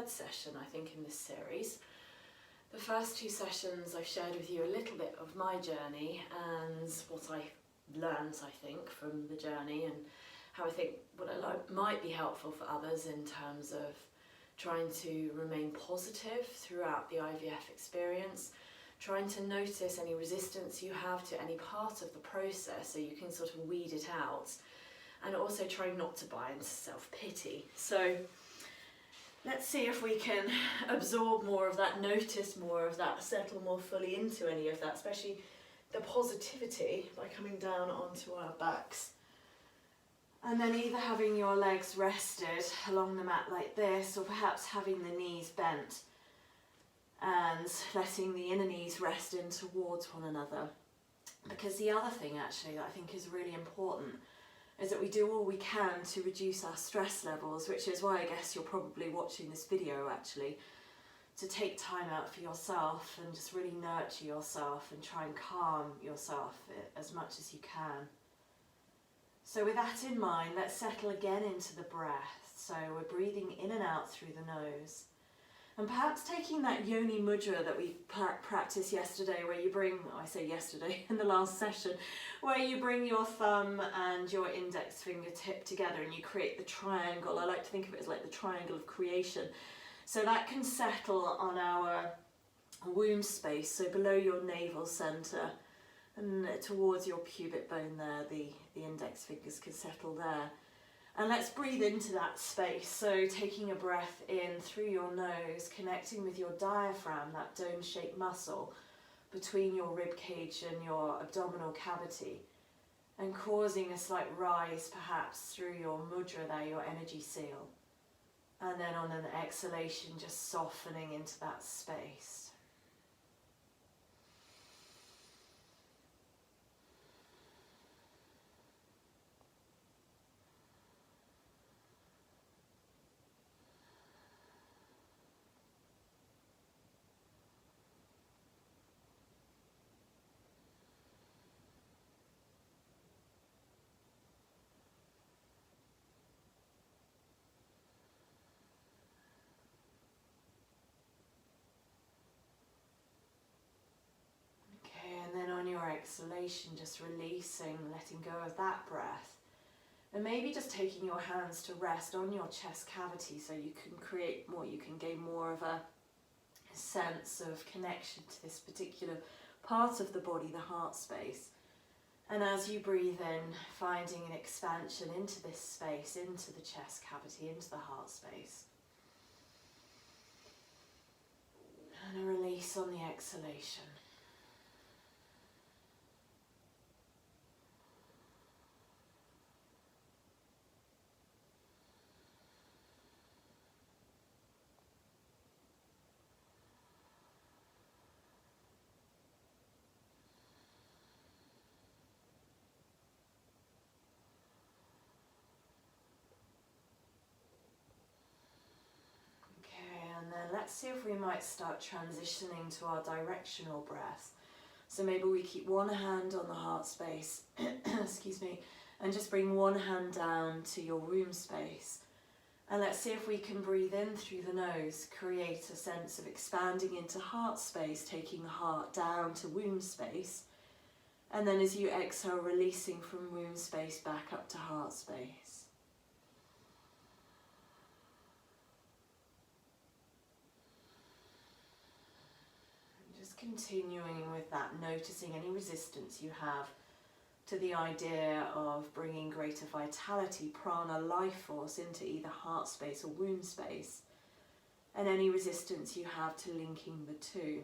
third session, I think, in this series. The first two sessions I've shared with you a little bit of my journey and what I learned, I think, from the journey, and how I think what I might be helpful for others in terms of trying to remain positive throughout the IVF experience, trying to notice any resistance you have to any part of the process so you can sort of weed it out, and also trying not to buy into self-pity. So let's see if we can absorb more of that, notice more of that, settle more fully into any of that, especially the positivity, by coming down onto our backs. And then either having your legs rested along the mat like this, or perhaps having the knees bent and letting the inner knees rest in towards one another. Because the other thing actually that I think is really important is that we do all we can to reduce our stress levels, which is why I guess you're probably watching this video actually, to take time out for yourself and just really nurture yourself and try and calm yourself as much as you can. So with that in mind, let's settle again into the breath. So we're breathing in and out through the nose. And perhaps taking that yoni mudra that we practiced yesterday, where you bring, I say yesterday, in the last session, where you bring your thumb and your index fingertip together and you create the triangle. I like to think of it as like the triangle of creation. So that can settle on our womb space, so below your navel center. And towards your pubic bone there, the index fingers can settle there. And let's breathe into that space. So taking a breath in through your nose, connecting with your diaphragm, that dome-shaped muscle between your rib cage and your abdominal cavity, and causing a slight rise perhaps through your mudra there, your energy seal. And then on an exhalation, just softening into that space. Exhalation, just releasing, letting go of that breath, and maybe just taking your hands to rest on your chest cavity so you can create more, you can gain more of a sense of connection to this particular part of the body, the heart space. And as you breathe in, finding an expansion into this space, into the chest cavity, into the heart space, and a release on the exhalation. Let's see if we might start transitioning to our directional breath. So maybe we keep one hand on the heart space, excuse me, and just bring one hand down to your womb space. And let's see if we can breathe in through the nose, create a sense of expanding into heart space, taking the heart down to womb space. And then as you exhale, releasing from womb space back up to heart space. Continuing with that, noticing any resistance you have to the idea of bringing greater vitality, prana, life force into either heart space or womb space, and any resistance you have to linking the two.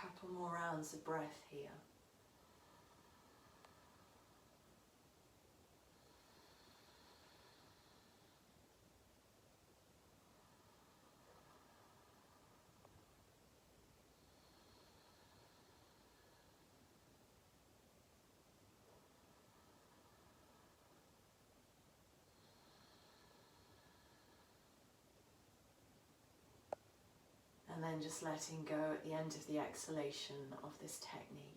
Couple more rounds of breath here. then just letting go at the end of the exhalation of this technique.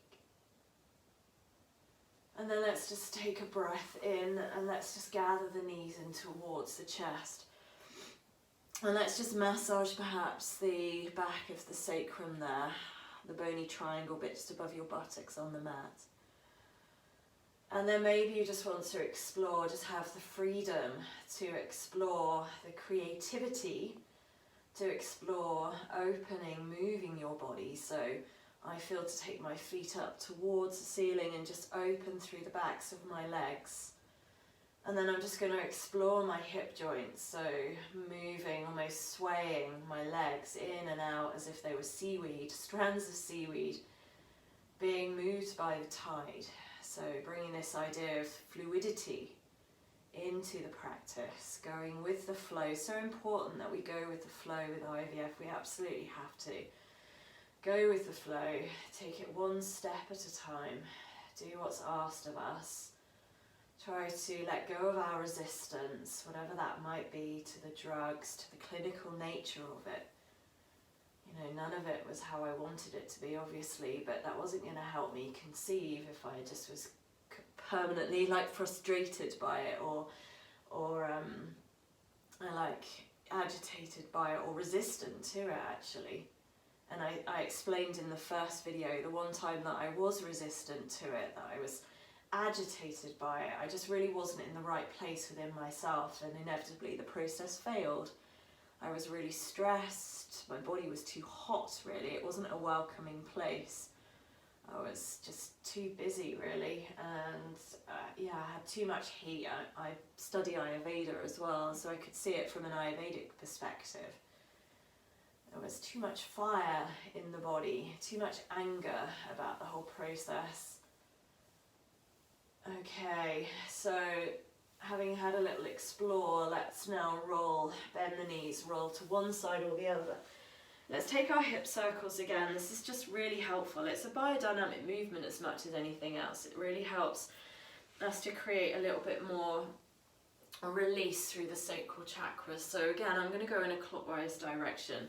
And then let's just take a breath in and let's just gather the knees in towards the chest. And let's just massage perhaps the back of the sacrum there, the bony triangle bit just above your buttocks on the mat. And then maybe you just want to explore, just have the freedom to explore the creativity, to explore opening, moving your body. So I feel to take my feet up towards the ceiling and just open through the backs of my legs. And then I'm just going to explore my hip joints, so moving, almost swaying my legs in and out as if they were seaweed, strands of seaweed being moved by the tide. So bringing this idea of fluidity into the practice, going with the flow. So important that we go with the flow with IVF. We absolutely have to go with the flow, take it one step at a time, do what's asked of us. Try to let go of our resistance, whatever that might be, to the drugs, to the clinical nature of it. You know, none of it was how I wanted it to be, obviously, but that wasn't going to help me conceive if I just was permanently like frustrated by it or like agitated by it or resistant to it, actually. And I explained in the first video the one time that I was resistant to it, that I was agitated by it. I just really wasn't in the right place within myself, and inevitably the process failed. I was really stressed, my body was too hot really, it wasn't a welcoming place. I was just too busy really, and yeah, I had too much heat. I study Ayurveda as well, so I could see it from an Ayurvedic perspective. There was too much fire in the body, too much anger about the whole process. Okay, so having had a little explore, let's now roll, bend the knees, roll to one side or the other. Let's take our hip circles again. This is just really helpful. It's a biodynamic movement as much as anything else. It really helps us to create a little bit more release through the sacral chakras. So again, I'm going to go in a clockwise direction.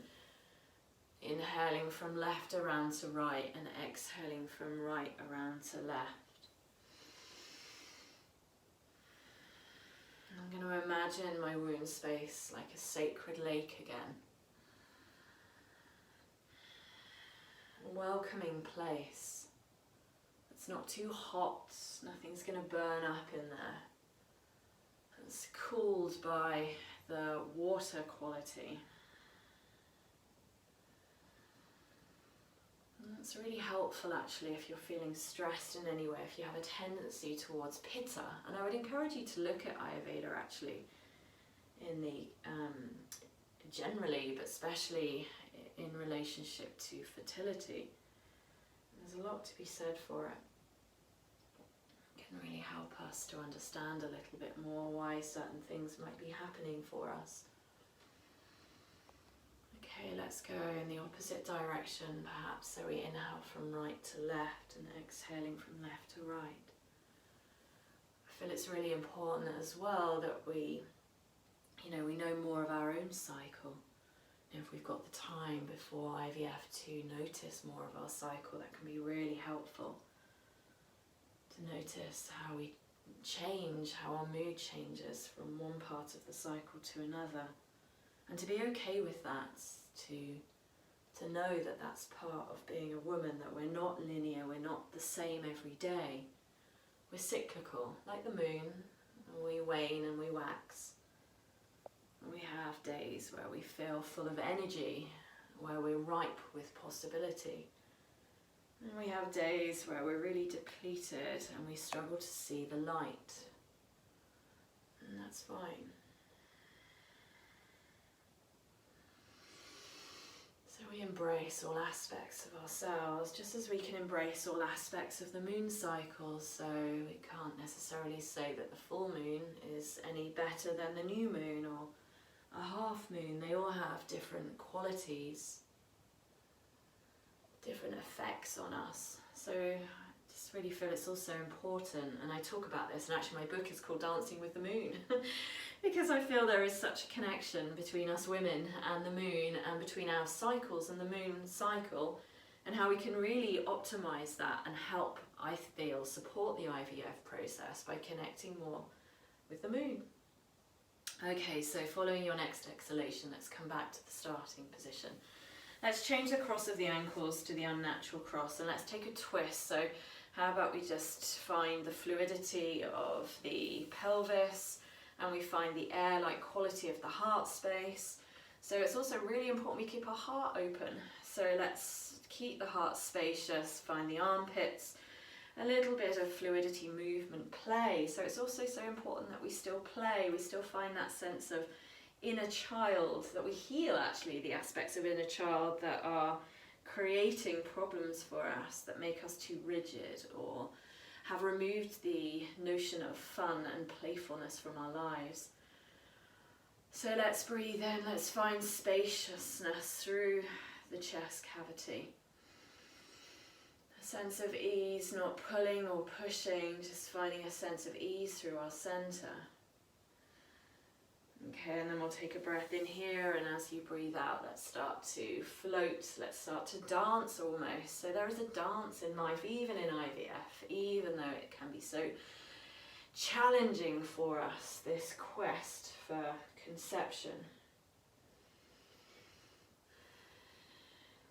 Inhaling from left around to right and exhaling from right around to left. I'm going to imagine my womb space like a sacred lake again. A welcoming place. It's not too hot, nothing's going to burn up in there. It's cooled by the water quality. It's really helpful actually if you're feeling stressed in any way, if you have a tendency towards pitta. And I would encourage you to look at Ayurveda actually in the generally, but especially in relationship to fertility. There's a lot to be said for it. It can really help us to understand a little bit more why certain things might be happening for us. Okay, let's go in the opposite direction perhaps, so we inhale from right to left and exhaling from left to right. I feel it's really important as well that we know more of our own cycle. If we've got the time before IVF to notice more of our cycle, that can be really helpful. To notice how we change, how our mood changes from one part of the cycle to another. And to be okay with that, to know that that's part of being a woman, that we're not linear, we're not the same every day. We're cyclical, like the moon, and we wane and we wax. And we have days where we feel full of energy, where we're ripe with possibility. And we have days where we're really depleted and we struggle to see the light. And that's fine. So we embrace all aspects of ourselves, just as we can embrace all aspects of the moon cycle. So we can't necessarily say that the full moon is any better than the new moon or a half moon. They all have different qualities, different effects on us. So just really feel it's also important, and I talk about this, and actually my book is called Dancing with the Moon, because I feel there is such a connection between us women and the moon, and between our cycles and the moon cycle, and how we can really optimise that and help, I feel, support the IVF process by connecting more with the moon. Okay, so following your next exhalation, let's come back to the starting position. Let's change the cross of the ankles to the unnatural cross, and let's take a twist. So how about we just find the fluidity of the pelvis, and we find the air-like quality of the heart space. So it's also really important we keep our heart open. So let's keep the heart spacious, find the armpits, a little bit of fluidity, movement, play. So it's also so important that we still play, we still find that sense of inner child, that we heal actually the aspects of inner child that are creating problems for us, that make us too rigid, or have removed the notion of fun and playfulness from our lives. So let's breathe in, let's find spaciousness through the chest cavity. A sense of ease, not pulling or pushing, just finding a sense of ease through our center. Okay, and then we'll take a breath in here, and as you breathe out, let's start to float, let's start to dance almost. So there is a dance in life, even in IVF, even though it can be so challenging for us, this quest for conception.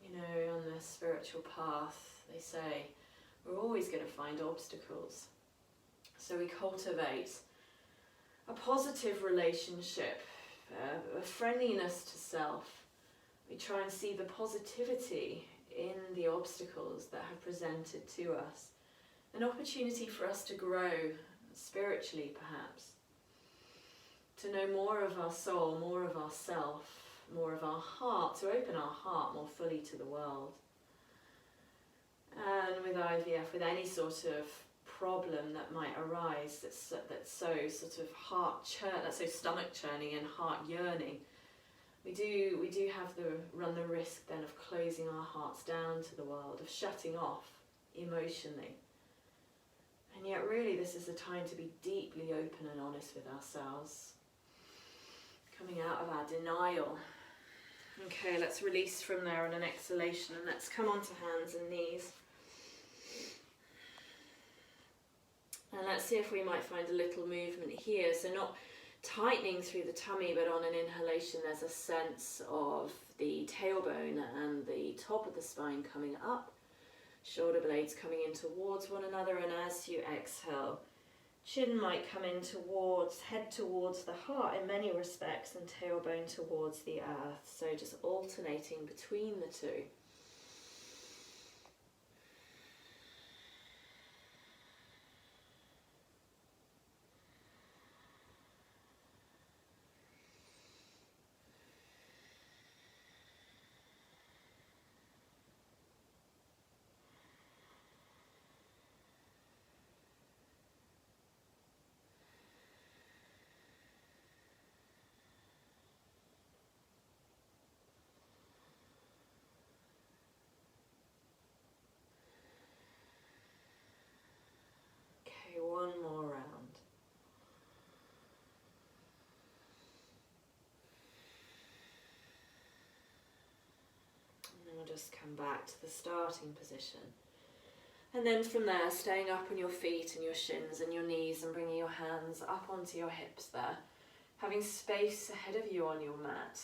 You know, on the spiritual path, they say we're always going to find obstacles. So we cultivate a positive relationship, a friendliness to self. We try and see the positivity in the obstacles that have presented to us. An opportunity for us to grow spiritually, perhaps. To know more of our soul, more of ourself, more of our heart, to open our heart more fully to the world. And with IVF, with any sort of problem that might arise that's so sort of that's so stomach churning and heart yearning, we do have run the risk then of closing our hearts down to the world, of shutting off emotionally. And yet really this is a time to be deeply open and honest with ourselves, coming out of our denial. Okay, let's release from there on an exhalation, and let's come onto hands and knees. And let's see if we might find a little movement here. So not tightening through the tummy, but on an inhalation there's a sense of the tailbone and the top of the spine coming up, shoulder blades coming in towards one another, and as you exhale, chin might come in towards, head towards the heart in many respects, and tailbone towards the earth. So just alternating between the two. One more round. And then we'll just come back to the starting position. And then from there, staying up on your feet and your shins and your knees, and bringing your hands up onto your hips there, having space ahead of you on your mat.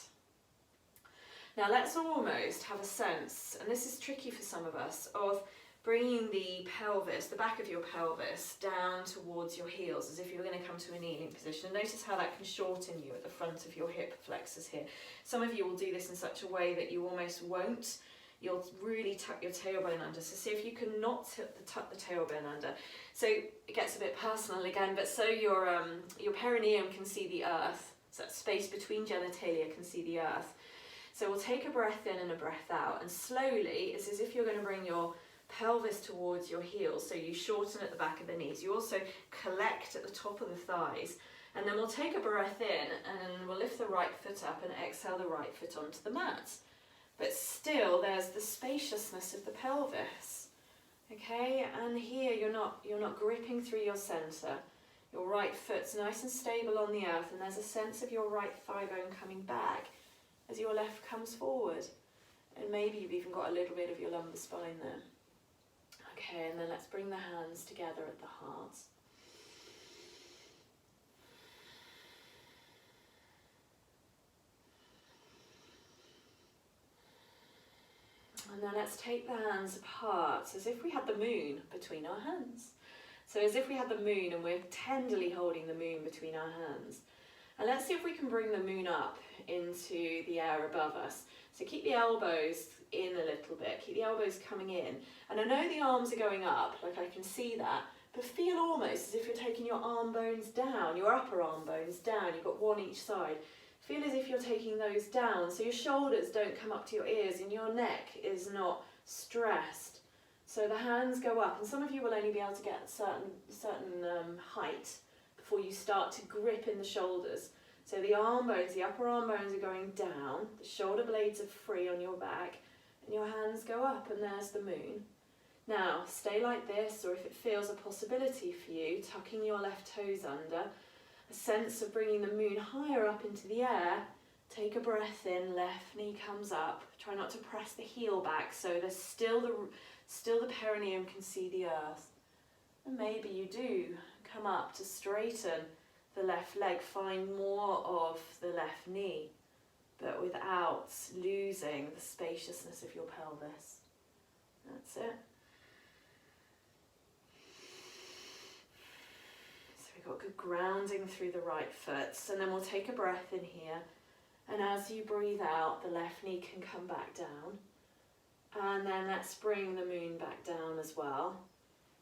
Now let's almost have a sense, and this is tricky for some of us, of bringing the pelvis, the back of your pelvis, down towards your heels, as if you were going to come to a kneeling position. Notice how that can shorten you at the front of your hip flexors here. Some of you will do this in such a way that you almost won't. You'll really tuck your tailbone under. So see if you can not tuck the tailbone under. So it gets a bit personal again, but so your perineum can see the earth. So that space between genitalia can see the earth. So we'll take a breath in and a breath out, and slowly, it's as if you're going to bring your pelvis towards your heels, so you shorten at the back of the knees. You also collect at the top of the thighs, and then we'll take a breath in and we'll lift the right foot up and exhale the right foot onto the mat. But still there's the spaciousness of the pelvis. Okay, and here you're not gripping through your centre. Your right foot's nice and stable on the earth, and there's a sense of your right thigh bone coming back as your left comes forward. And maybe you've even got a little bit of your lumbar spine there. Okay, and then let's bring the hands together at the heart. And then let's take the hands apart as if we had the moon between our hands. So as if we had the moon and we're tenderly holding the moon between our hands. And let's see if we can bring the moon up into the air above us. So keep the elbows in a little bit, keep the elbows coming in. And I know the arms are going up, like I can see that, but feel almost as if you're taking your arm bones down, your upper arm bones down. You've got one each side. Feel as if you're taking those down so your shoulders don't come up to your ears and your neck is not stressed. So the hands go up, and some of you will only be able to get a certain height before you start to grip in the shoulders. So the arm bones, the upper arm bones are going down, the shoulder blades are free on your back, and your hands go up, and there's the moon. Now, stay like this, or if it feels a possibility for you, tucking your left toes under, a sense of bringing the moon higher up into the air. Take a breath in, left knee comes up. Try not to press the heel back so there's still the perineum can see the earth. And maybe you do come up to straighten the left leg, find more of the left knee, but without losing the spaciousness of your pelvis. That's it. Got good grounding through the right foot, and then we'll take a breath in here, and as you breathe out the left knee can come back down, and then let's bring the moon back down as well.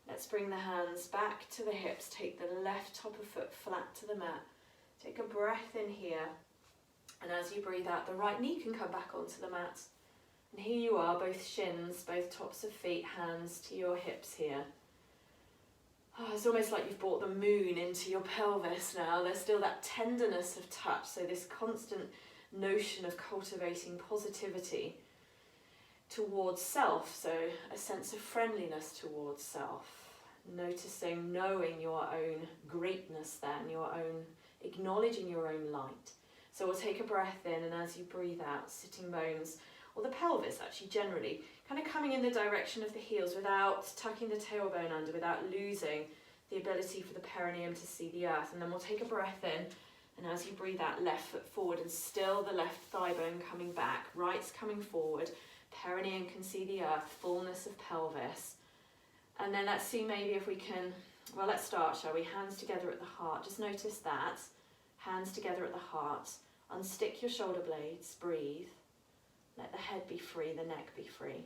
Let's bring the hands back to the hips, take the left top of foot flat to the mat, take a breath in here, and as you breathe out the right knee can come back onto the mat, and here you are, both shins, both tops of feet, hands to your hips here. Oh, it's almost like you've brought the moon into your pelvis now. There's still that tenderness of touch, so this constant notion of cultivating positivity towards self, so a sense of friendliness towards self, noticing, knowing your own greatness then, your own, acknowledging your own light. So we'll take a breath in, and as you breathe out, sitting bones, or the pelvis actually generally, kind of coming in the direction of the heels without tucking the tailbone under, without losing the ability for the perineum to see the earth. And then we'll take a breath in, and as you breathe out, left foot forward, and still the left thigh bone coming back, right's coming forward, perineum can see the earth, fullness of pelvis. And then let's see maybe if we can, well, let's start, shall we? Hands together at the heart, just notice that. Hands together at the heart, unstick your shoulder blades, breathe. Let the head be free, the neck be free.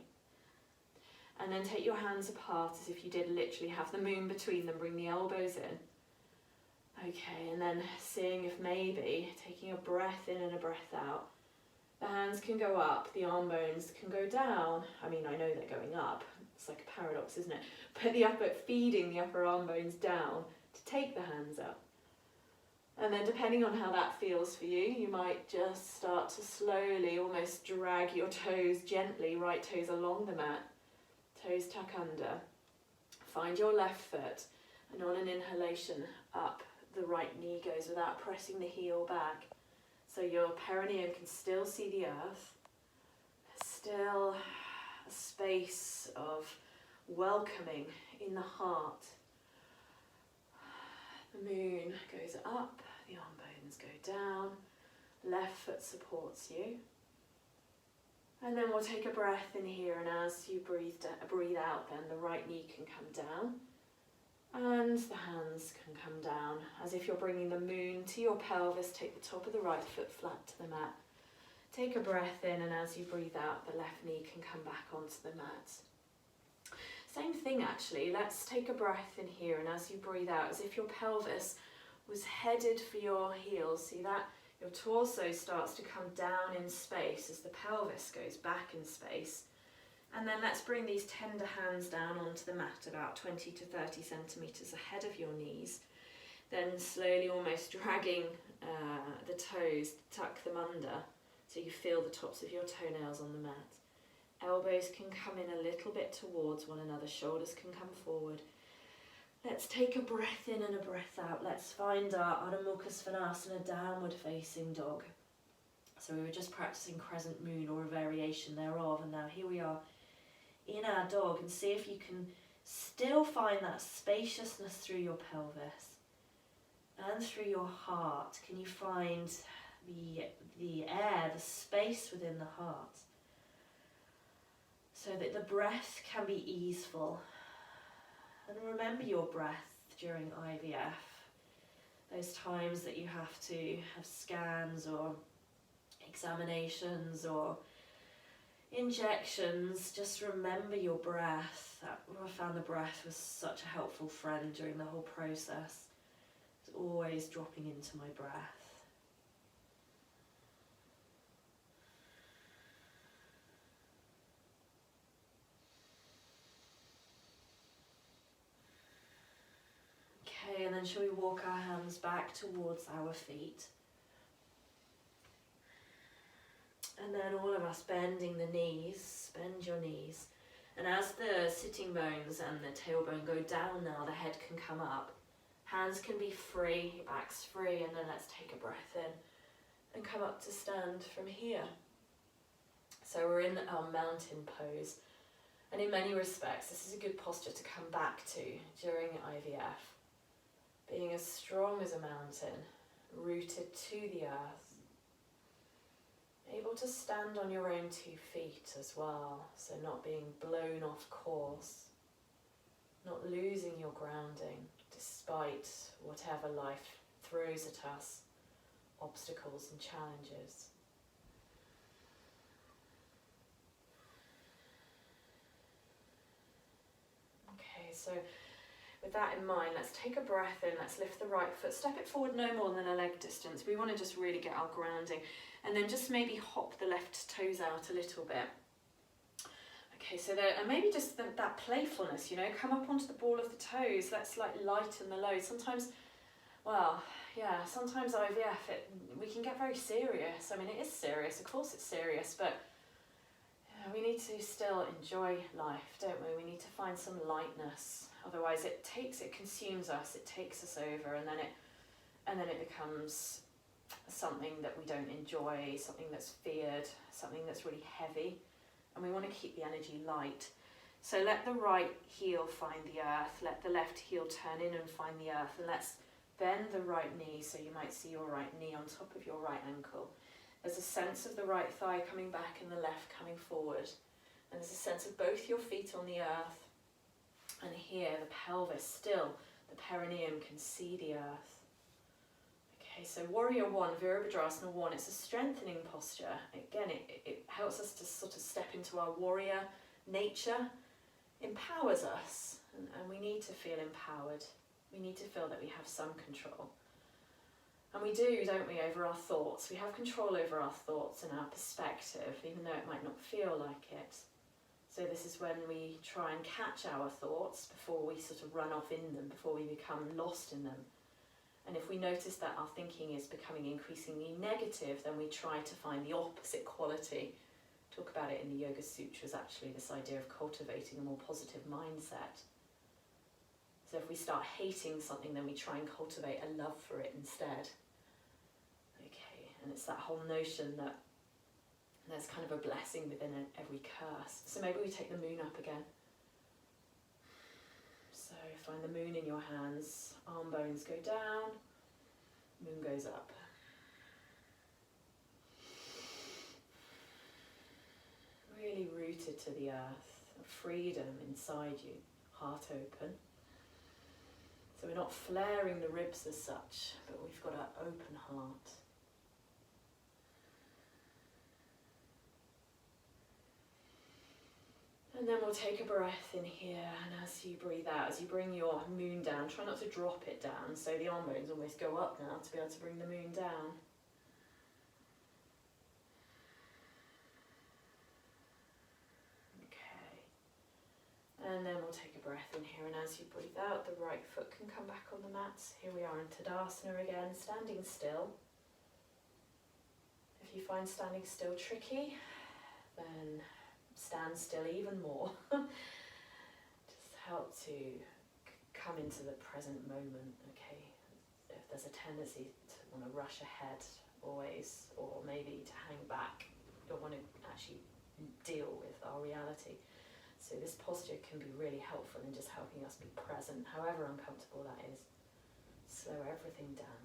And then take your hands apart as if you did literally have the moon between them, bring the elbows in. Okay, and then seeing if maybe, taking a breath in and a breath out, the hands can go up, the arm bones can go down. I mean, I know they're going up, it's like a paradox, isn't it? But feeding the upper arm bones down to take the hands up. And then depending on how that feels for you, you might just start to slowly almost drag your toes gently, right toes along the mat, toes tuck under. Find your left foot, and on an inhalation up, the right knee goes without pressing the heel back. So your perineum can still see the earth. There's still a space of welcoming in the heart. The moon goes up, the arm bones go down, left foot supports you. And then we'll take a breath in here, and as you breathe out then, the right knee can come down and the hands can come down. As if you're bringing the moon to your pelvis, take the top of the right foot flat to the mat. Take a breath in, and as you breathe out, the left knee can come back onto the mat. Same thing actually, let's take a breath in here, and as you breathe out, as if your pelvis was headed for your heels, see that? Your torso starts to come down in space as the pelvis goes back in space. And then let's bring these tender hands down onto the mat about 20 to 30 centimetres ahead of your knees. Then slowly almost dragging the toes, tuck them under so you feel the tops of your toenails on the mat. Elbows can come in a little bit towards one another, shoulders can come forward. Let's take a breath in and a breath out. Let's find our Adho Mukha Svanasana, downward facing dog. So we were just practicing crescent moon or a variation thereof, and now here we are in our dog, and see if you can still find that spaciousness through your pelvis and through your heart. Can you find the air, the space within the heart, so that the breath can be easeful? And remember your breath during IVF, those times that you have to have scans or examinations or injections. Just remember your breath. I found the breath was such a helpful friend during the whole process. It's always dropping into my breath. Okay, and then shall we walk our hands back towards our feet? And then all of us bending the knees, bend your knees. And as the sitting bones and the tailbone go down now, the head can come up. Hands can be free, your back's free, and then let's take a breath in and come up to stand from here. So we're in our mountain pose. And in many respects, this is a good posture to come back to during IVF. Being as strong as a mountain, rooted to the earth. Able to stand on your own 2 feet as well, so not being blown off course, not losing your grounding despite whatever life throws at us, obstacles and challenges. Okay, so with that in mind, let's take a breath in, let's lift the right foot, step it forward no more than a leg distance. We want to just really get our grounding. And then just maybe hop the left toes out a little bit. Okay, so there, and maybe just that playfulness, you know, come up onto the ball of the toes. Let's like lighten the load. Sometimes, well, yeah, sometimes IVF, we can get very serious. I mean, it is serious, of course it's serious, but yeah, we need to still enjoy life, don't we? We need to find some lightness. Otherwise it consumes us, it takes us over, and then it becomes something that we don't enjoy, something that's feared, something that's really heavy, and we want to keep the energy light. So let the right heel find the earth, let the left heel turn in and find the earth, and let's bend the right knee, so you might see your right knee on top of your right ankle. There's a sense of the right thigh coming back and the left coming forward, and there's a sense of both your feet on the earth, and here the pelvis still, the perineum can see the earth. Okay, so Warrior 1, Virabhadrasana 1, it's a strengthening posture. Again, it helps us to sort of step into our warrior nature, empowers us, and we need to feel empowered. We need to feel that we have some control. And we do, don't we, over our thoughts. We have control over our thoughts and our perspective, even though it might not feel like it. So this is when we try and catch our thoughts before we sort of run off in them, before we become lost in them. And if we notice that our thinking is becoming increasingly negative, then we try to find the opposite quality. Talk about it in the Yoga Sutras, actually, this idea of cultivating a more positive mindset. So if we start hating something, then we try and cultivate a love for it instead. Okay, and it's that whole notion that there's kind of a blessing within every curse. So maybe we take the moon up again. So find the moon in your hands, arm bones go down, moon goes up. Really rooted to the earth, freedom inside you, heart open. So we're not flaring the ribs as such, but we've got an open heart. And then we'll take a breath in here, and as you breathe out, as you bring your moon down, try not to drop it down, so the arm bones almost go up now to be able to bring the moon down. Okay. And then we'll take a breath in here, and as you breathe out, the right foot can come back on the mat. Here we are in Tadasana again, standing still. If you find standing still tricky, then stand still even more. Just help to come into the present moment, okay? If there's a tendency to want to rush ahead always, or maybe to hang back, don't want to actually deal with our reality. So this posture can be really helpful in just helping us be present, however uncomfortable that is. Slow everything down.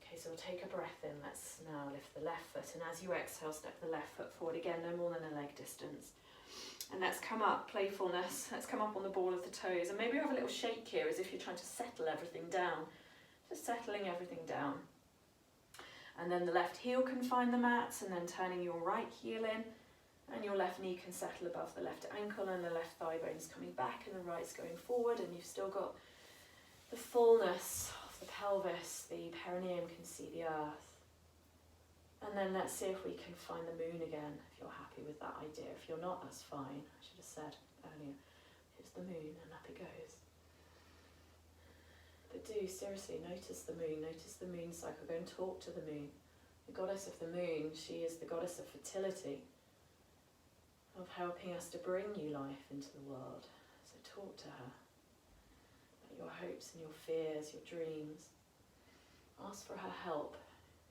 Okay, so we'll take a breath in. Let's now lift the left foot, and as you exhale, step the left foot forward again, no more than a leg distance. And let's come up, playfulness. Let's come up on the ball of the toes, and maybe have a little shake here as if you're trying to settle everything down. Just settling everything down. And then the left heel can find the mat, and then turning your right heel in, and your left knee can settle above the left ankle, and the left thigh bone's coming back and the right's going forward, and you've still got the fullness of the pelvis, the perineum can see the earth. And then let's see if we can find the moon again, if you're happy with that idea. If you're not, that's fine. I should have said earlier, here's the moon, and up it goes. But do seriously notice the moon cycle. Go and talk to the moon. The goddess of the moon, she is the goddess of fertility, of helping us to bring new life into the world. So talk to her about your hopes and your fears, your dreams. Ask for her help.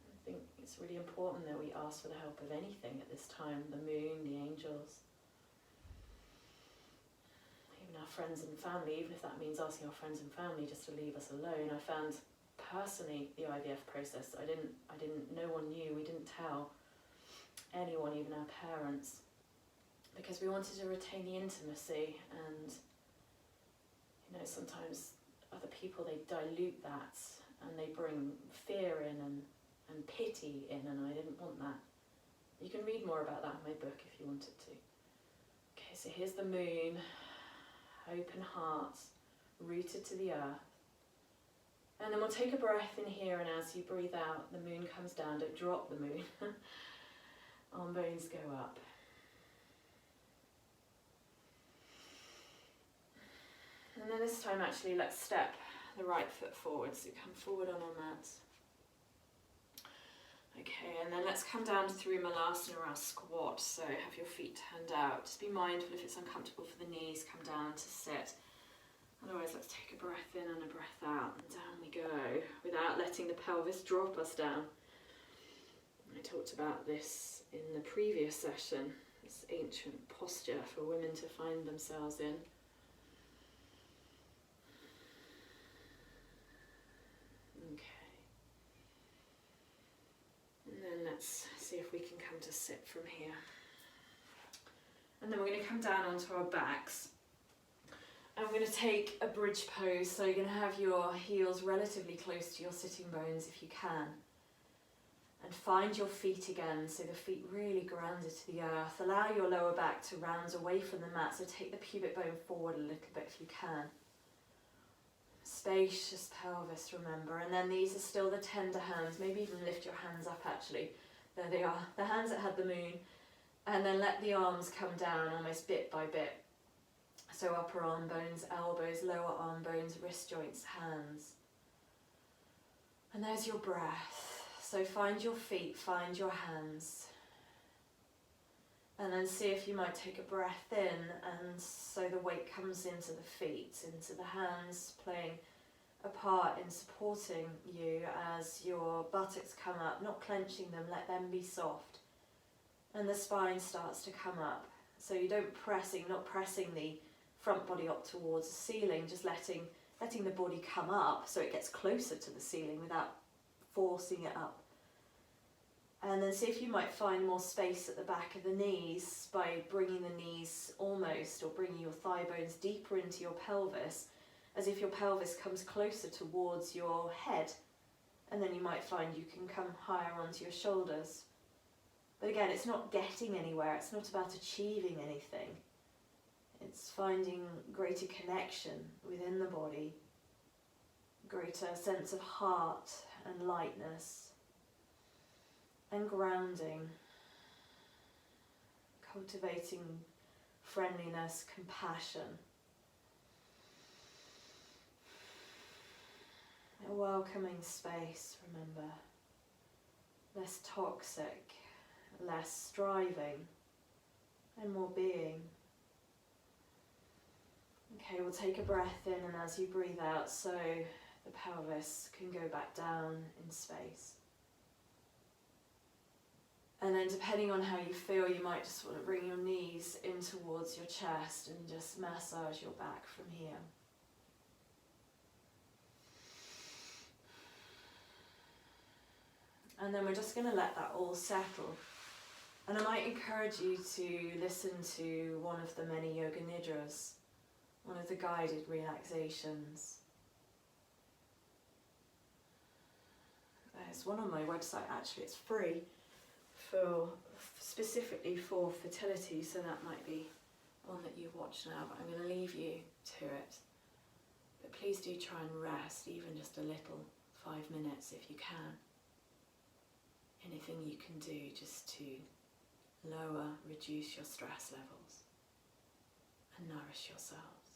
I think it's really important that we ask for the help of anything at this time, the moon, the angels, even our friends and family, even if that means asking our friends and family just to leave us alone. I found personally the IVF process, no one knew, we didn't tell anyone, even our parents, because we wanted to retain the intimacy. And sometimes other people, they dilute that and they bring fear in and pity in, and I didn't want that. You can read more about that in my book if you wanted to. Okay, so here's the moon, open heart, rooted to the earth. And then we'll take a breath in here, and as you breathe out, the moon comes down. Don't drop the moon. Arm bones go up. And then this time actually let's step the right foot forward, so come forward on our mat. Okay, and then let's come down through Malasana, our squat, so have your feet turned out. Just be mindful if it's uncomfortable for the knees, come down to sit. Otherwise, let's take a breath in and a breath out, and down we go, without letting the pelvis drop us down. I talked about this in the previous session, this ancient posture for women to find themselves in. Let's see if we can come to sit from here. And then we're going to come down onto our backs. And we're going to take a bridge pose. So you're going to have your heels relatively close to your sitting bones if you can. And find your feet again, so the feet really grounded to the earth. Allow your lower back to round away from the mat, so take the pubic bone forward a little bit if you can. Spacious pelvis, remember. And then these are still the tender hands. Maybe even lift your hands up actually. There they are, the hands that had the moon. And then let the arms come down almost bit by bit. So upper arm bones, elbows, lower arm bones, wrist joints, hands. And there's your breath. So find your feet, find your hands. And then see if you might take a breath in, and so the weight comes into the feet, into the hands, playing a part in supporting you as your buttocks come up, not clenching them, let them be soft. And the spine starts to come up. So you don't not pressing the front body up towards the ceiling, just letting the body come up so it gets closer to the ceiling without forcing it up. And then see if you might find more space at the back of the knees by bringing the knees almost, or bringing your thigh bones deeper into your pelvis, as if your pelvis comes closer towards your head. And then you might find you can come higher onto your shoulders. But again, it's not getting anywhere, it's not about achieving anything. It's finding greater connection within the body, greater sense of heart and lightness, and grounding, cultivating friendliness, compassion, a welcoming space, remember, less toxic, less striving, and more being. Okay, we'll take a breath in, and as you breathe out, so the pelvis can go back down in space. And then depending on how you feel, you might just want to bring your knees in towards your chest and just massage your back from here. And then we're just going to let that all settle. And I might encourage you to listen to one of the many yoga nidras, one of the guided relaxations. There's one on my website actually, it's free, specifically for fertility, so that might be one that you've watched now, but I'm going to leave you to it. But please do try and rest, even just a little, 5 minutes if you can. Anything you can do just to reduce your stress levels and nourish yourselves.